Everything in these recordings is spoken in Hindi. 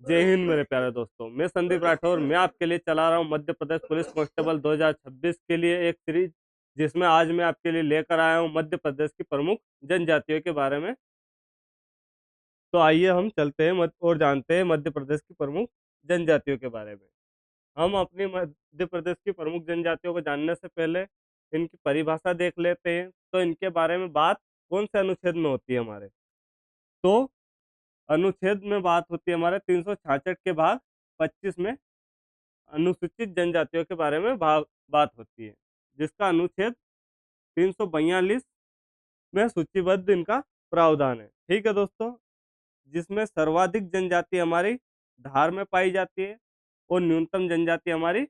जय हिंद मेरे प्यारे दोस्तों। मैं संदीप राठौर। मैं आपके लिए चला रहा हूँ मध्य प्रदेश पुलिस कांस्टेबल 2026 के लिए एक सीरीज, जिसमें आज मैं आपके लिए लेकर आया हूँ मध्य प्रदेश की प्रमुख जनजातियों के बारे में। तो आइए हम चलते हैं और जानते हैं मध्य प्रदेश की प्रमुख जनजातियों के बारे में। हम अपनी मध्य प्रदेश की प्रमुख जनजातियों को जानने से पहले इनकी परिभाषा देख लेते हैं। तो इनके बारे में बात कौन से अनुच्छेद में होती है हमारे? तो अनुच्छेद में बात होती है हमारे 366 के भाग 25 में अनुसूचित जनजातियों के बारे में बात होती है, जिसका अनुच्छेद 342 में सूचीबद्ध इनका प्रावधान है। ठीक है दोस्तों, जिसमें सर्वाधिक जनजाति हमारी धार में पाई जाती है और न्यूनतम जनजाति हमारी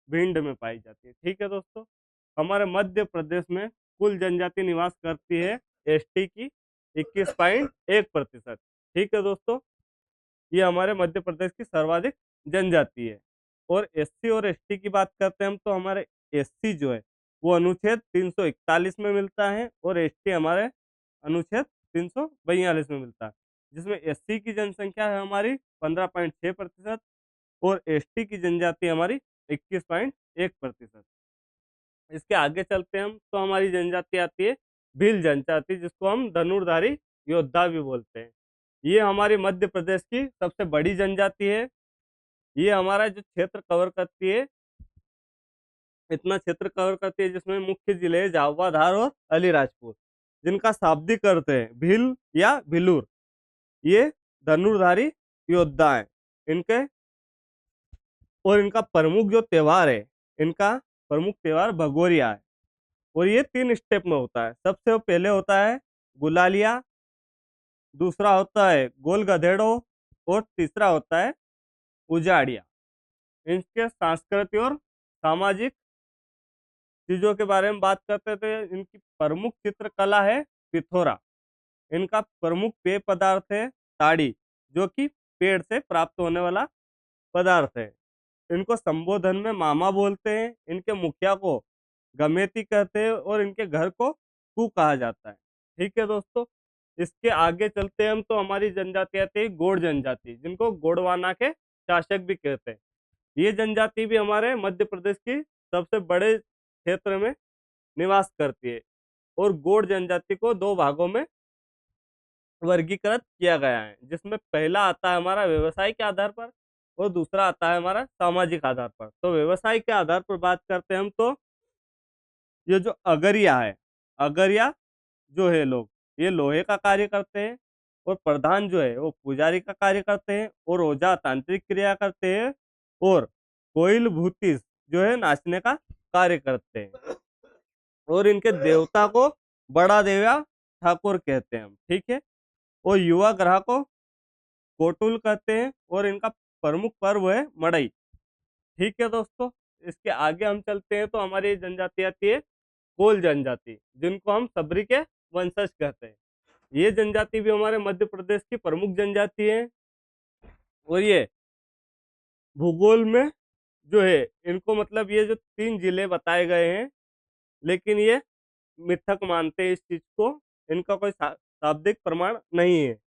भिंड में पाई जाती है। ठीक है दोस्तों, हमारे मध्य प्रदेश में कुल जनजाति निवास करती है एसटी की 21.1%। ठीक है दोस्तों, ये हमारे मध्य प्रदेश की सर्वाधिक जनजाति है। और एससी और एसटी की बात करते हैं हम, तो हमारे एससी जो है वो अनुच्छेद 341 में मिलता है और एसटी हमारे अनुच्छेद 342 में मिलता है, जिसमें एससी की जनसंख्या है हमारी 15.6% और एसटी की जनजाति हमारी 21.1%। इसके आगे चलते हैं हम, तो हमारी जनजाति आती है भील जनजाति, जिसको हम धनुर्धारी योद्धा भी बोलते हैं। ये हमारी मध्य प्रदेश की सबसे बड़ी जनजाति है। ये हमारा जो क्षेत्र कवर करती है, इतना क्षेत्र कवर करती है, जिसमें मुख्य जिले झाबुआ, धार और अलीराजपुर, जिनका शाब्दिक अर्थ है भील या भिलूर। ये धनुर्धारी योद्धा है इनके। और इनका प्रमुख जो त्योहार है, इनका प्रमुख त्योहार भगोरिया है। और ये 3 स्टेप में होता है। सबसे पहले होता है गुलालिया, दूसरा होता है गोल गधेड़ो और तीसरा होता है उजाड़िया। इनके सांस्कृतिक और सामाजिक चीजों के बारे में बात करते थे। इनकी प्रमुख चित्रकला है पिथोरा। इनका प्रमुख पेय पदार्थ है ताड़ी, जो कि पेड़ से प्राप्त होने वाला पदार्थ है। इनको संबोधन में मामा बोलते हैं। इनके मुखिया को गमेती कहते हैं और इनके घर को कू कहा जाता है। ठीक है दोस्तों, इसके आगे चलते हैं हम, तो हमारी जनजाति आती है गोंड जनजाति, जिनको गोंडवाना के शासक भी कहते हैं। ये जनजाति भी हमारे मध्य प्रदेश की सबसे बड़े क्षेत्र में निवास करती है। और गोंड जनजाति को 2 भागों में वर्गीकृत किया गया है, जिसमें पहला आता है हमारा व्यवसाय के आधार पर और दूसरा आता है हमारा सामाजिक आधार पर। तो व्यवसाय के आधार पर बात करते हैं हम, तो ये जो अगरिया है, अगरिया जो है लोग, ये लोहे का कार्य करते हैं। और प्रधान जो है वो पुजारी का कार्य करते हैं और ओझा तांत्रिक क्रिया करते हैं। और कोयल भूतिस जो है नाचने का कार्य करते हैं। और इनके देवता को बड़ा देवा ठाकुर कहते हैं हम। ठीक है, और युवा ग्रह को कोटुल कहते हैं और इनका प्रमुख पर्व है मड़ई। ठीक है दोस्तों, इसके आगे हम चलते हैं, तो हमारी जनजाति आती है कोल जनजाति, जिनको हम सबरी के वंशज कहते हैं। ये जनजाति भी हमारे मध्य प्रदेश की प्रमुख जनजाति है। और ये भूगोल में जो है, इनको मतलब ये जो 3 जिले बताए गए हैं, लेकिन ये मिथक मानते हैं इस चीज को। इनका कोई शाब्दिक प्रमाण नहीं है।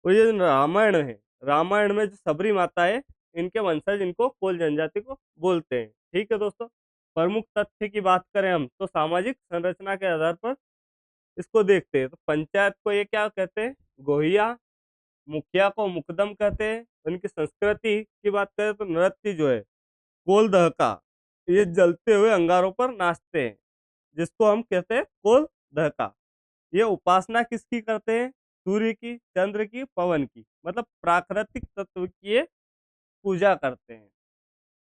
और ये जो रामायण है, रामायण में जो सबरी माता है, इनके वंशज इनको कोल जनजाति को बोलते हैं। ठीक है दोस्तों, प्रमुख तथ्य की बात करें हम, तो सामाजिक संरचना के आधार पर इसको देखते हैं। तो पंचायत को ये क्या कहते हैं? गोहिया। मुखिया को मुकदम कहते हैं। उनकी संस्कृति की बात करें, तो नृत्य जो है कोल दहका, ये जलते हुए अंगारों पर नाचते हैं, जिसको हम कहते हैं कोल दहका। ये उपासना किसकी करते हैं? सूर्य की, चंद्र की, पवन की, मतलब प्राकृतिक तत्व की ये पूजा करते हैं।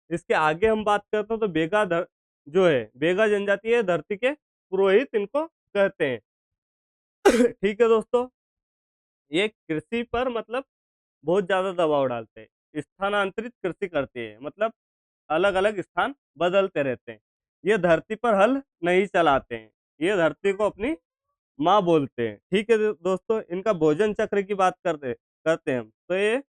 इसके आगे हम बात करते हैं, तो जो है बेगा जनजाति है, धरती के पुरोहित इनको कहते हैं। ठीक है दोस्तों, ये कृषि पर मतलब बहुत ज्यादा दबाव डालते हैं। स्थानांतरित कृषि करते हैं, मतलब अलग अलग स्थान बदलते रहते हैं। ये धरती पर हल नहीं चलाते हैं। ये धरती को अपनी माँ बोलते हैं। ठीक है दोस्तों, इनका भोजन चक्र की बात करते हैं हम, तो ये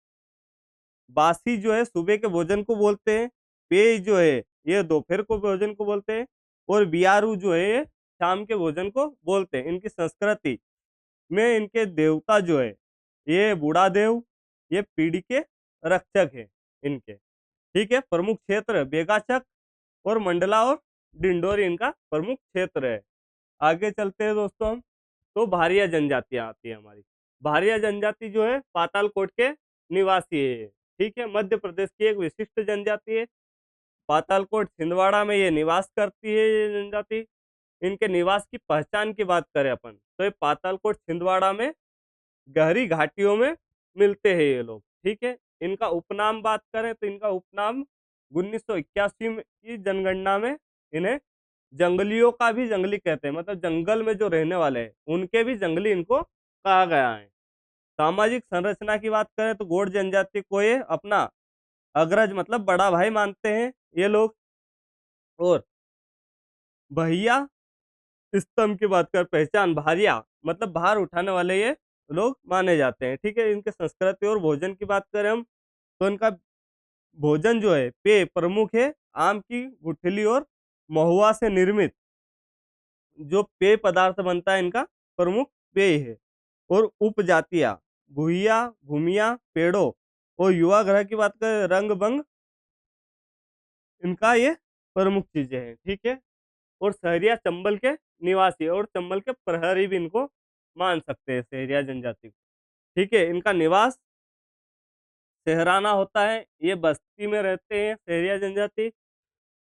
बासी जो है सुबह के भोजन को बोलते हैं। पेय जो है ये दोपहर को भोजन को बोलते हैं। और बियारू जो है ये शाम के भोजन को बोलते हैं। इनकी संस्कृति में इनके देवता जो है ये बूढ़ा देव, ये पीढ़ी के रक्षक है इनके। ठीक है, प्रमुख क्षेत्र बेगाचक और मंडला और डिंडोरी इनका प्रमुख क्षेत्र है। आगे चलते हैं दोस्तों हम, तो भारिया जनजातियां आती है हमारी। भारिया जनजाति जो है पातालकोट के निवासी है। ठीक है, मध्य प्रदेश की एक विशिष्ट जनजाति है। पातालकोट छिंदवाड़ा में ये निवास करती है ये जनजाति। इनके निवास की पहचान की बात करें अपन, तो ये पातालकोट छिंदवाड़ा में गहरी घाटियों में मिलते हैं ये लोग। ठीक है, इनका उपनाम बात करें तो इनका उपनाम 1981 में की जनगणना में इन्हें जंगलियों का भी जंगली कहते हैं, मतलब जंगल में जो रहने वाले हैं उनके भी जंगली इनको कहा गया है। सामाजिक संरचना की बात करें तो गौड़ जनजाति को ये अपना अग्रज मतलब बड़ा भाई मानते हैं ये लोग। और भैया स्तंभ की बात कर पहचान भारिया मतलब भार उठाने वाले ये लोग माने जाते हैं। ठीक है, इनके संस्कृति और भोजन की बात करें हम, तो इनका भोजन जो है पेय प्रमुख है आम की गुठली और महुआ से निर्मित जो पेय पदार्थ बनता है इनका प्रमुख पेय है। और उपजातियां भूया भूमिया पेड़ों और युवा ग्रह की बात करें रंग बंग इनका ये प्रमुख चीजें हैं। ठीक है, और सहरिया चंबल के निवासी और चंबल के प्रहरी भी इनको मान सकते हैं सहरिया जनजाति को। ठीक है, इनका निवास सहराना होता है, ये बस्ती में रहते हैं सहरिया जनजाति,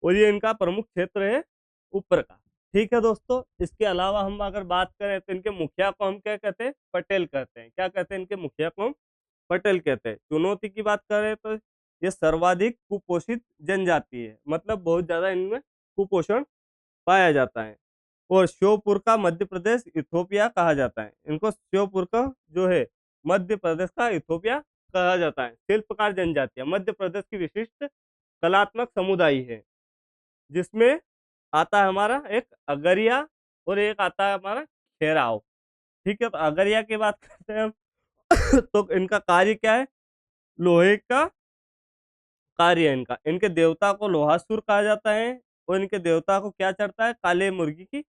और ये इनका प्रमुख क्षेत्र है ऊपर का। ठीक है दोस्तों, इसके अलावा हम अगर बात करें तो इनके मुखिया को हम क्या कहते हैं, पटेल कहते हैं। क्या कहते हैं, इनके मुखिया को हम पटेल कहते हैं। चुनौती की बात करें तो ये सर्वाधिक कुपोषित जनजाति है, मतलब बहुत ज्यादा इनमें कुपोषण पाया जाता है। और श्योपुर का मध्य प्रदेश इथोपिया कहा जाता है। इनको श्योपुर का जो है मध्य प्रदेश का इथोपिया कहा जाता है। शिल्पकार जनजातियां मध्य प्रदेश की विशिष्ट कलात्मक समुदाय है, जिसमें आता है हमारा एक अगरिया और एक आता है हमारा खेराव। ठीक है, तो अगरिया की बात करते हैं हम तो इनका कार्य क्या है, लोहे का कार्य है इनका। इनके देवता को लोहासुर कहा जाता है, और इनके देवता को क्या चढ़ता है, काले मुर्गी की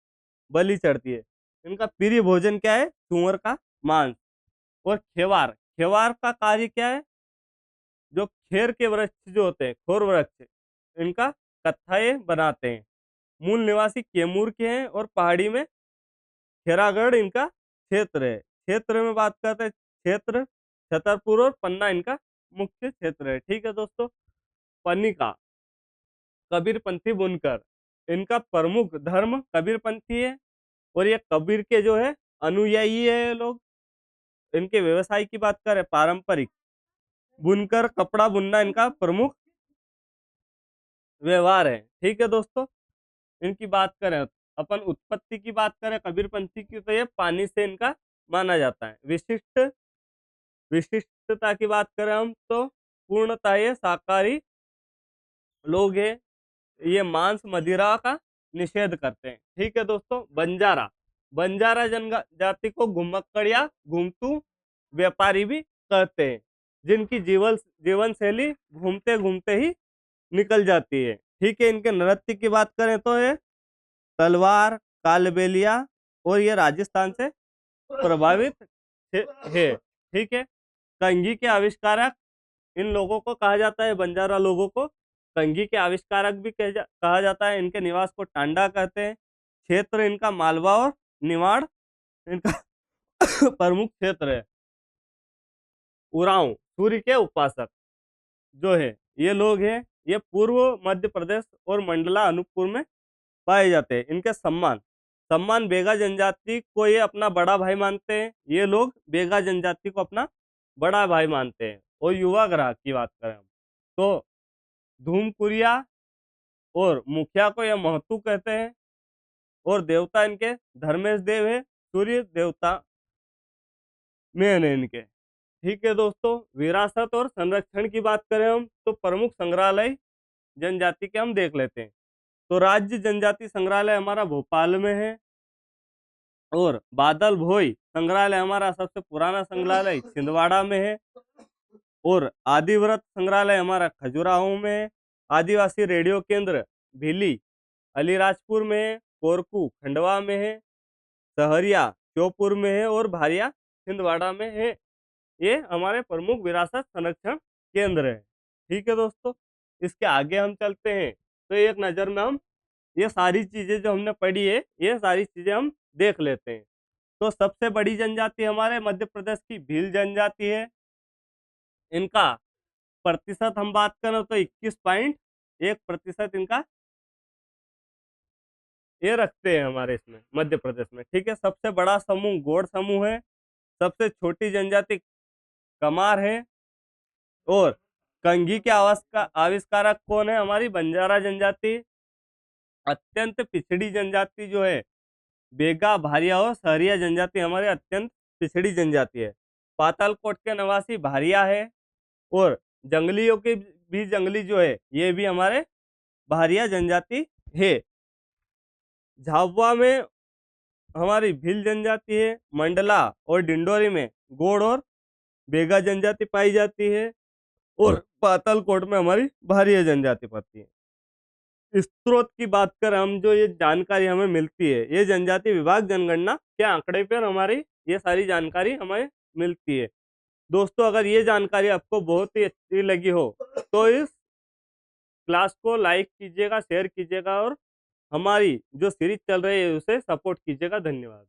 बलि चढ़ती है। इनका प्रिय भोजन क्या है, सुअर का मांस। और खेवार, खेवार का कार्य क्या है, जो खेर के वृक्ष जो होते हैं खोर वृक्ष इनका कत्थाए बनाते हैं। मूल निवासी कैमूर के हैं और पहाड़ी में खेरागढ़ इनका क्षेत्र है। क्षेत्र में बात करते हैं, क्षेत्र छतरपुर और पन्ना इनका मुख्य क्षेत्र है। ठीक है दोस्तों, पन्निका कबीरपंथी बुनकर, इनका प्रमुख धर्म कबीरपंथी है, और ये कबीर के जो है अनुयायी है ये लोग। इनके व्यवसाय की बात करें पारंपरिक बुनकर कपड़ा बुनना इनका प्रमुख व्यवहार है। ठीक है दोस्तों, इनकी बात करें अपन उत्पत्ति की बात करें कबीरपंथी की, तो ये पानी से इनका माना जाता है। विशिष्टता की बात करें हम तो पूर्णतः ये शाकाहारी लोग हैं। ये मांस मदिरा का निषेध करते हैं। ठीक है दोस्तों, बंजारा बंजारा जनजाति को घुमक्कड़ घूमतू व्यापारी भी कहते हैं, जिनकी जीवन शैली घूमते घूमते ही निकल जाती है। ठीक है, इनके नृत्य की बात करें तो ये तलवार कालबेलिया और ये राजस्थान से प्रभावित है। ठीक है, कंघी के आविष्कारक इन लोगों को कहा जाता है, बंजारा लोगों को कंघी के आविष्कारक भी कहा जाता है। इनके निवास को टांडा कहते हैं। क्षेत्र इनका मालवा और निमाड़ इनका प्रमुख क्षेत्र है। उरांव सूर्य के उपासक जो है ये लोग हैं, ये पूर्व मध्य प्रदेश और मंडला अनूपपुर में पाए जाते हैं। इनके सम्मान सम्मान बेगा जनजाति को ये अपना बड़ा भाई मानते हैं। ये लोग बेगा जनजाति को अपना बड़ा भाई मानते हैं। और युवा ग्रह की बात करें हम तो धूमकुरिया और मुखिया को यह महतू कहते हैं। और देवता इनके धर्मेश देव है, सूर्य देवता मेन है इनके। ठीक है दोस्तों, विरासत और संरक्षण की बात करें हम तो प्रमुख संग्रहालय जनजाति के हम देख लेते हैं। तो राज्य जनजाति संग्रहालय हमारा भोपाल में है, और बादल भोई संग्रहालय हमारा सबसे पुराना संग्रहालय छिंदवाड़ा में है, और आदिव्रत संग्रहालय हमारा खजुराहो में है। आदिवासी रेडियो केंद्र भिली अलीराजपुर में है, कोरकू खंडवा में है, सहरिया श्योपुर में है, और भारिया छिंदवाड़ा में है। ये हमारे प्रमुख विरासत संरक्षण केंद्र है। ठीक है दोस्तों, इसके आगे हम चलते हैं तो एक नज़र में हम ये सारी चीजें जो हमने पढ़ी है ये सारी चीजें हम देख लेते हैं। तो सबसे बड़ी जनजाति हमारे मध्य प्रदेश की भील जनजाति है। इनका प्रतिशत हम बात करें तो 21.1% इनका ये रखते हैं हमारे इसमें मध्य प्रदेश में। ठीक है, सबसे बड़ा समूह गौड़ समूह है। सबसे छोटी जनजाति कमार है। और कंघी के आविष्कारक कौन है? हमारी बंजारा जनजाति। अत्यंत पिछड़ी जनजाति जो है बेगा, भारिया और सहरिया जनजाति हमारे अत्यंत पिछड़ी जनजाति है। पातालकोट के निवासी भारिया है। और जंगलियों के भी जंगली जो है ये भी हमारे भारिया जनजाति है। झाबुआ में हमारी भील जनजाति है। मंडला और डिंडोरी में गोड़ और बेगा जनजाति पाई जाती है। और पातालकोट में हमारी भारिया जनजाति पाती है। स्रोत की बात करें हम, जो ये जानकारी हमें मिलती है ये जनजाति विभाग जनगणना के आंकड़े पर हमारी ये सारी जानकारी हमें मिलती है। दोस्तों, अगर ये जानकारी आपको बहुत ही अच्छी लगी हो तो इस क्लास को लाइक कीजिएगा, शेयर कीजिएगा और हमारी जो सीरीज चल रही है उसे सपोर्ट कीजिएगा। धन्यवाद।